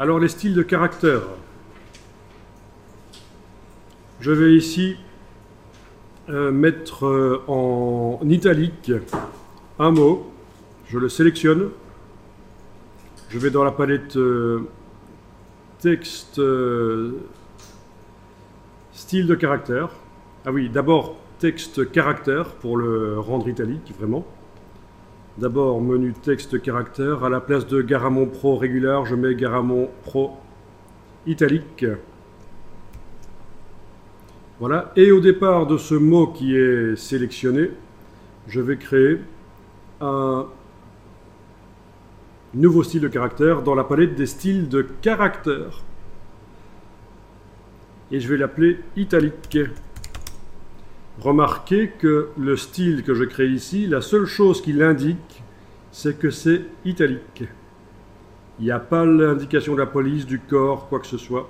Alors les styles de caractère. Je vais ici mettre en italique un mot. Je le sélectionne. Je vais dans la palette texte style de caractère. Ah oui, d'abord texte caractère pour le rendre italique vraiment. D'abord menu texte caractère. À la place de Garamond Pro Regular, je mets Garamond Pro italique. Voilà. Et au départ de ce mot qui est sélectionné, je vais créer un nouveau style de caractère dans la palette des styles de caractère. Et je vais l'appeler italique. Remarquez que le style que je crée ici, la seule chose qui l'indique, c'est que c'est italique. Il n'y a pas l'indication de la police, du corps, quoi que ce soit.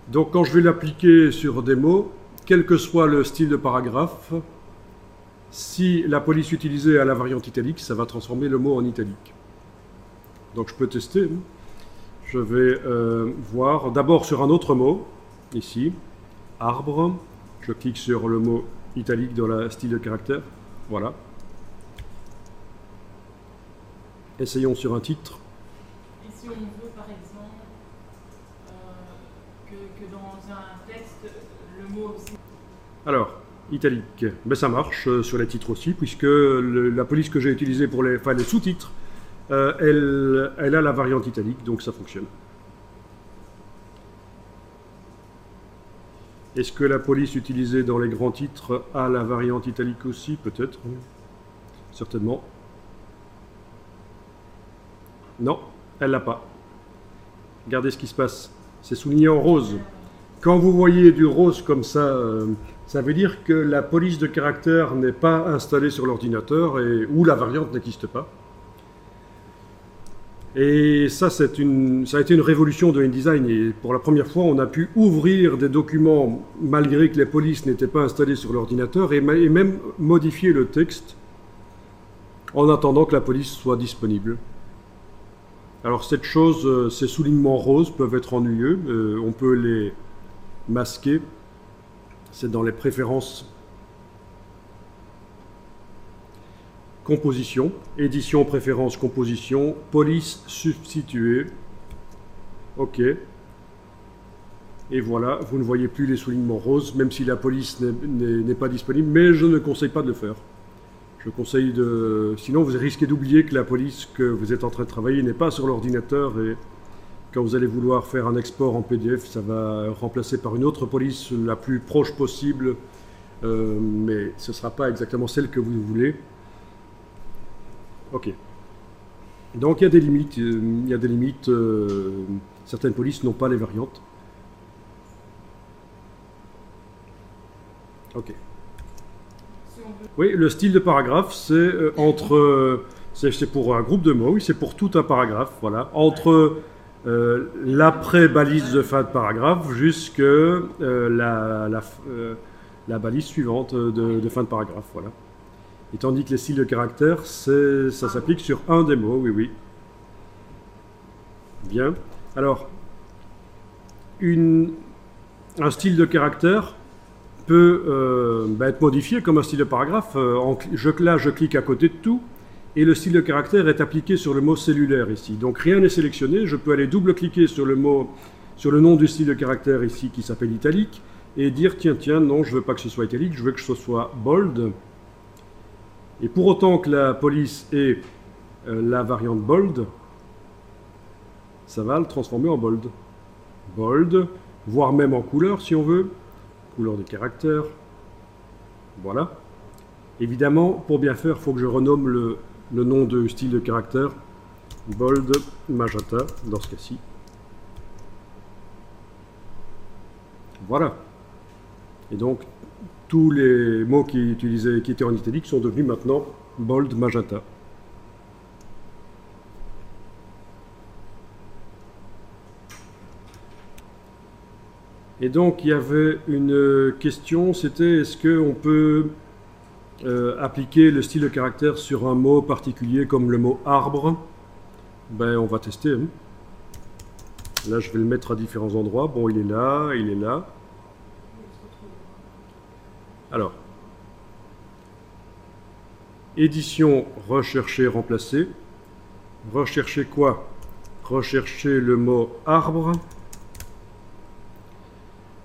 Donc quand je vais l'appliquer sur des mots, quel que soit le style de paragraphe, si la police utilisée a la variante italique, ça va transformer le mot en italique. Donc je peux tester. Je vais voir d'abord sur un autre mot, ici, arbre. Je clique sur le mot italique dans la style de caractère. Voilà. Essayons sur un titre. Et si on veut par exemple que dans un texte, le mot aussi... Alors, italique, ben ça marche sur les titres aussi, puisque la police que j'ai utilisée pour les sous-titres, elle a la variante italique, donc ça fonctionne. Est-ce que la police utilisée dans les grands titres a la variante italique aussi? Peut-être. Certainement. Non, elle l'a pas. Regardez ce qui se passe. C'est souligné en rose. Quand vous voyez du rose comme ça, ça veut dire que la police de caractère n'est pas installée sur l'ordinateur ou la variante n'existe pas. Et ça, ça a été une révolution de InDesign. Et pour la première fois, on a pu ouvrir des documents malgré que les polices n'étaient pas installées sur l'ordinateur et même modifier le texte en attendant que la police soit disponible. Alors cette chose, ces soulignements roses peuvent être ennuyeux. On peut les masquer. C'est dans les préférences composition, édition, préférence, composition, police substituée. OK. Et voilà, vous ne voyez plus les soulignements roses, même si la police n'est pas disponible, mais je ne conseille pas de le faire. Je conseille de... Sinon, vous risquez d'oublier que la police que vous êtes en train de travailler n'est pas sur l'ordinateur et quand vous allez vouloir faire un export en PDF, ça va remplacer par une autre police la plus proche possible, mais ce ne sera pas exactement celle que vous voulez. Ok. Donc il y a des limites. Certaines polices n'ont pas les variantes. Ok. Oui, le style de paragraphe, c'est c'est pour un groupe de mots, oui, c'est pour tout un paragraphe, voilà. Entre l'après-balise de fin de paragraphe jusqu'à la balise suivante de fin de paragraphe, voilà. Et tandis que les styles de caractère, ça s'applique sur un des mots, oui, oui. Bien. Alors, un style de caractère peut être modifié comme un style de paragraphe. Là, je clique à côté de tout, et le style de caractère est appliqué sur le mot cellulaire ici. Donc rien n'est sélectionné, je peux aller double-cliquer sur le nom du style de caractère ici qui s'appelle italique, et dire tiens, non, je ne veux pas que ce soit italique, je veux que ce soit bold. Et pour autant que la police ait la variante bold, ça va le transformer en bold. Bold, voire même en couleur si on veut. Couleur des caractères. Voilà. Évidemment, pour bien faire, il faut que je renomme le nom de style de caractère. Bold magenta, dans ce cas-ci. Voilà. Et donc, tous les mots qui étaient en italique sont devenus maintenant bold magenta. Et donc il y avait une question, c'était est-ce qu'on peut appliquer le style de caractère sur un mot particulier comme le mot arbre? Ben on va tester. Hein. Là, je vais le mettre à différents endroits. Bon, il est là, il est là. Alors, édition, rechercher, remplacer. Rechercher quoi? Rechercher le mot arbre.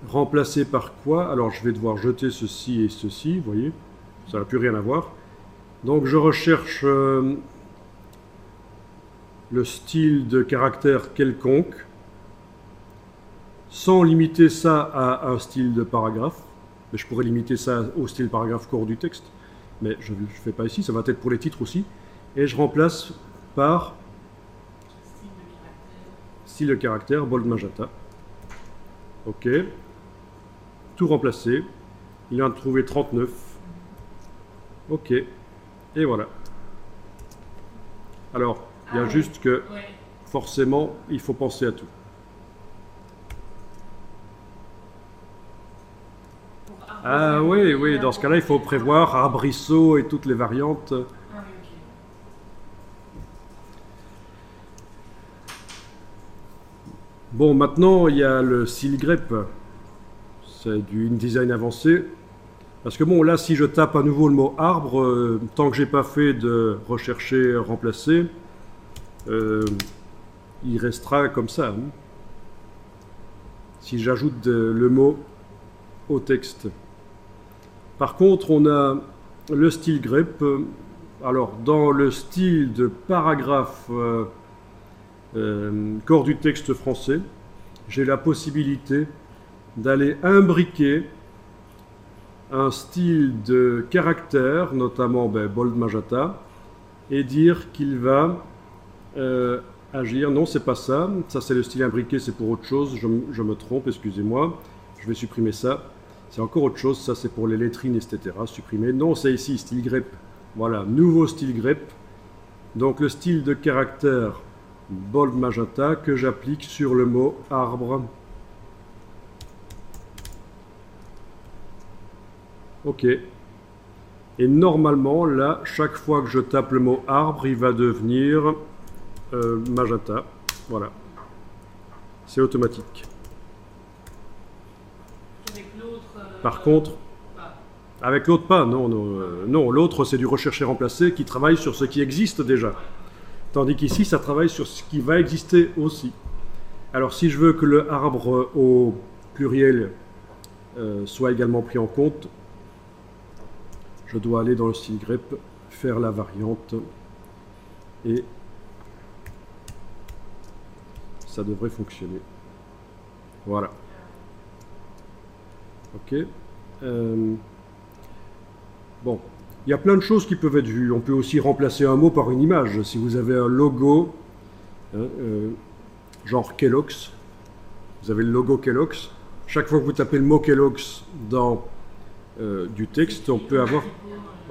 Remplacer par quoi? Alors, je vais devoir jeter ceci et ceci, vous voyez, ça n'a plus rien à voir. Donc, je recherche le style de caractère quelconque, sans limiter ça à un style de paragraphe. Mais je pourrais limiter ça au style paragraphe corps du texte, mais je ne le fais pas ici, ça va être pour les titres aussi. Et je remplace par style de caractère, bold magenta. OK. Tout remplacé. Il en a trouvé 39. OK. Et voilà. Alors, il y a juste que, forcément, il faut penser à tout. Ah oui, oui, dans ce cas-là, il faut prévoir arbrisseau et toutes les variantes. Bon, maintenant, il y a le style grep. C'est du InDesign avancé. Parce que bon, là, si je tape à nouveau le mot arbre, tant que j'ai pas fait de rechercher, remplacer, il restera comme ça. Hein. Si j'ajoute le mot au texte. Par contre, on a le style grep. Alors, dans le style de paragraphe corps du texte français, j'ai la possibilité d'aller imbriquer un style de caractère, notamment bold magenta, et dire qu'il va agir. Non, c'est pas ça. Ça, c'est le style imbriqué, c'est pour autre chose. Je me trompe, excusez-moi. Je vais supprimer ça. C'est encore autre chose. Ça, c'est pour les lettrines, etc. Supprimer. Non, c'est ici, style grep. Voilà, nouveau style grep. Donc, le style de caractère bold magenta que j'applique sur le mot arbre. OK. Et normalement, là, chaque fois que je tape le mot arbre, il va devenir magenta. Voilà. C'est automatique. Par contre, avec l'autre pas. Non, non, non, l'autre, c'est du rechercher-remplacer qui travaille sur ce qui existe déjà. Tandis qu'ici, ça travaille sur ce qui va exister aussi. Alors, si je veux que le arbre au pluriel soit également pris en compte, je dois aller dans le style grep, faire la variante, et ça devrait fonctionner. Voilà. OK. Bon. Il y a plein de choses qui peuvent être vues. On peut aussi remplacer un mot par une image. Si vous avez un logo, hein, genre Kellogg's, vous avez le logo Kellogg's. Chaque fois que vous tapez le mot Kellogg's dans du texte, on peut avoir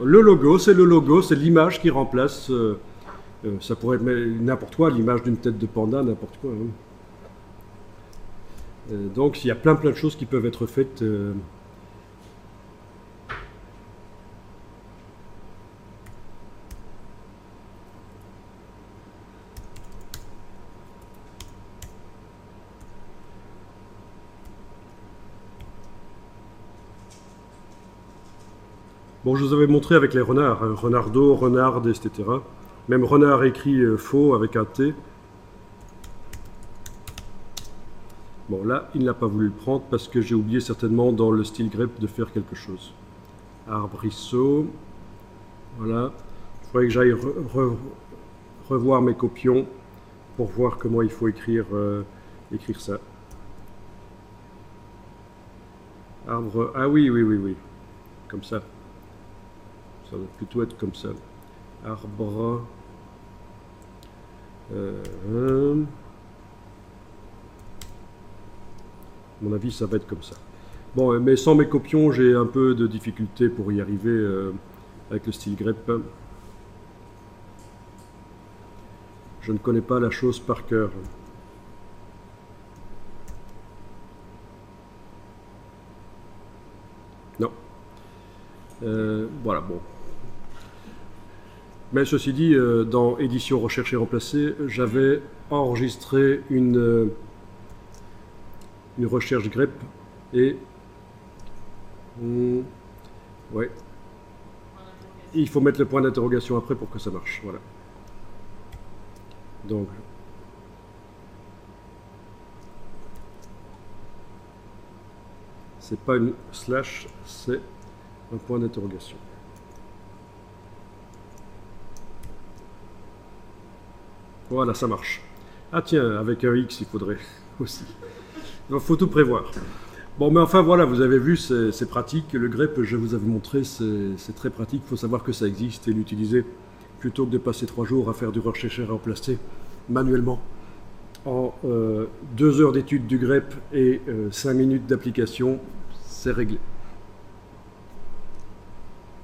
le logo, c'est l'image qui remplace. Ça pourrait être n'importe quoi, l'image d'une tête de panda, n'importe quoi. Hein. Donc il y a plein de choses qui peuvent être faites. Bon, je vous avais montré avec les renards, hein, renardo, renarde, etc. Même renard écrit faux avec un T. Bon, là, il n'a pas voulu le prendre parce que j'ai oublié certainement dans le style grep de faire quelque chose. Arbrisseau. Voilà. Il faudrait que j'aille revoir mes copions pour voir comment il faut écrire ça. Arbre. Ah oui, oui, oui, oui. Comme ça. Ça doit plutôt être comme ça. Arbre. À mon avis, ça va être comme ça. Bon, mais sans mes copions, j'ai un peu de difficulté pour y arriver avec le style grep. Je ne connais pas la chose par cœur. Non. Voilà, bon. Mais ceci dit, dans édition rechercher remplacer, j'avais enregistré une une recherche grep et ouais, il faut mettre le point d'interrogation après pour que ça marche. Voilà. Donc c'est pas une slash, c'est un point d'interrogation. Voilà, ça marche. Ah tiens, avec un X, il faudrait aussi. Donc, il faut tout prévoir. Bon, mais enfin, voilà, vous avez vu, c'est pratique. Le grep, je vous avais montré, c'est très pratique. Il faut savoir que ça existe et l'utiliser plutôt que de passer 3 jours à faire du recherche et remplacer manuellement. En 2 heures d'étude du grep et 5 minutes d'application, c'est réglé.